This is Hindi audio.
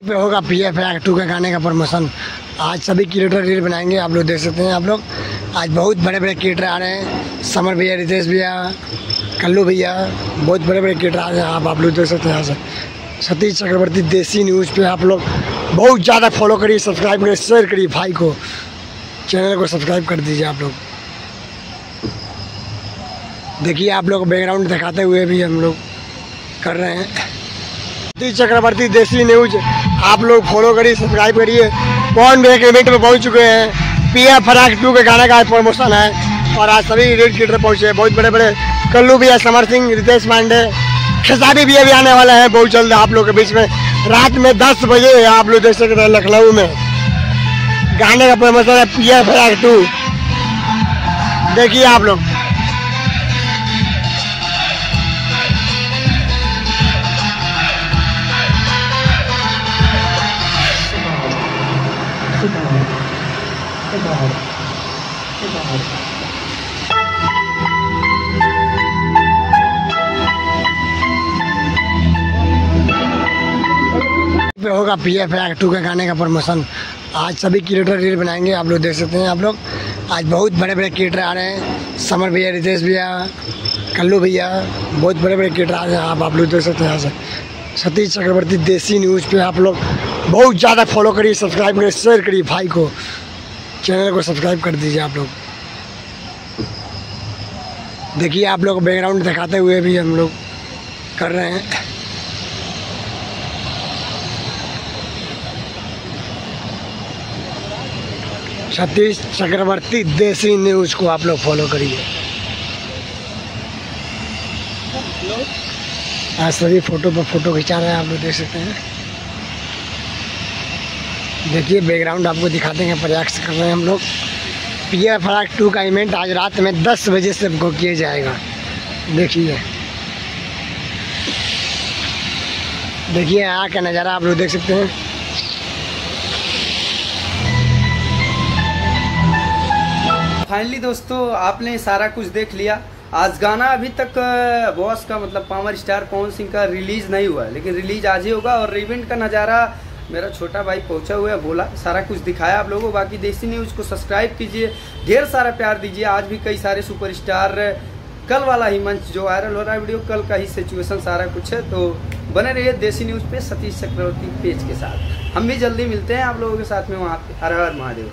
पे होगा PF Act 2 के गाने का प्रमोशन। आज सभी क्रिएटर रील बनाएंगे, आप लोग देख सकते हैं। आप लोग आज बहुत बड़े बड़े क्रिएटर आ रहे हैं, समर भैया, रितेश भैया, कल्लू भैया, बहुत बड़े बड़े क्रिएटर आ रहे हैं। आप लोग देख सकते हैं। यहाँ से सतीश चक्रवर्ती देसी न्यूज़ पे आप लोग बहुत ज़्यादा फॉलो करिए, सब्सक्राइब करिए, शेयर करिए, भाई को चैनल को सब्सक्राइब कर दीजिए। आप लोग देखिए, आप लोग बैकग्राउंड दिखाते हुए भी हम लोग कर रहे हैं। सतीश चक्रवर्ती देसी न्यूज़ आप लोग फॉलो करिए, सब्सक्राइब करिए। पवन भैया के इवेंट में पहुंच चुके हैं। PF Act 2 के गाने का आज प्रमोशन है और आज सभी रील क्रिएटर पहुंचे हैं, बहुत बड़े बड़े। कल्लू भैया, समर सिंह, रितेश पांडे, खेसारी भैया भी आने वाला है बहुत जल्द आप लोग के बीच में। रात में 10 बजे आप लोग देख सकते हैं लखनऊ में गाने का प्रमोशन है PF Act 2। देखिए आप लोग। पे होगा PF Act 2 के गाने का प्रमोशन। आज सभी क्रिएटर रील बनाएंगे, आप लोग देख सकते हैं। आप लोग आज बहुत बड़े बड़े क्रिएटर आ रहे हैं, समर भैया, रितेश भैया, कल्लू भैया, बहुत बड़े बड़े क्रिएटर आ रहे हैं। आप लोग देख सकते हैं। यहाँ से सतीश चक्रवर्ती देसी न्यूज़ पे आप लोग बहुत ज़्यादा फॉलो करिए, सब्सक्राइब करिए, शेयर करिए, भाई को चैनल को सब्सक्राइब कर दीजिए। आप लोग देखिए, आप लोग बैकग्राउंड दिखाते हुए भी हम लोग कर रहे हैं। सतीश चक्रवर्ती देसी न्यूज़ को आप लोग फॉलो करिए। आज सभी फोटो पर फोटो खिंचा रहे हैं, आप लोग देख सकते हैं। देखिए, बैकग्राउंड आपको दिखा देंगे, प्रयास कर रहे हैं हम लोग। PF Act 2 का इवेंट आज रात में 10 बजे से बुक किया जाएगा। देखिए देखिए यहाँ का नज़ारा आप लोग देख सकते हैं। फाइनली दोस्तों, आपने सारा कुछ देख लिया। आज गाना अभी तक बॉस का मतलब पावर स्टार पवन सिंह का रिलीज नहीं हुआ है, लेकिन रिलीज आज ही होगा। और इवेंट का नज़ारा मेरा छोटा भाई पहुंचा हुआ है, बोला सारा कुछ दिखाया आप लोगों को। बाकी देसी न्यूज़ को सब्सक्राइब कीजिए, ढेर सारा प्यार दीजिए। आज भी कई सारे सुपरस्टार, कल वाला ही मंच जो वायरल हो रहा है वीडियो, कल का ही सिचुएशन सारा कुछ है। तो बने रहिए देसी न्यूज़ पे सतीश चक्रवर्ती पेज के साथ। हम भी जल्दी मिलते हैं आप लोगों के साथ में वहाँ पे। हर हर महादेव।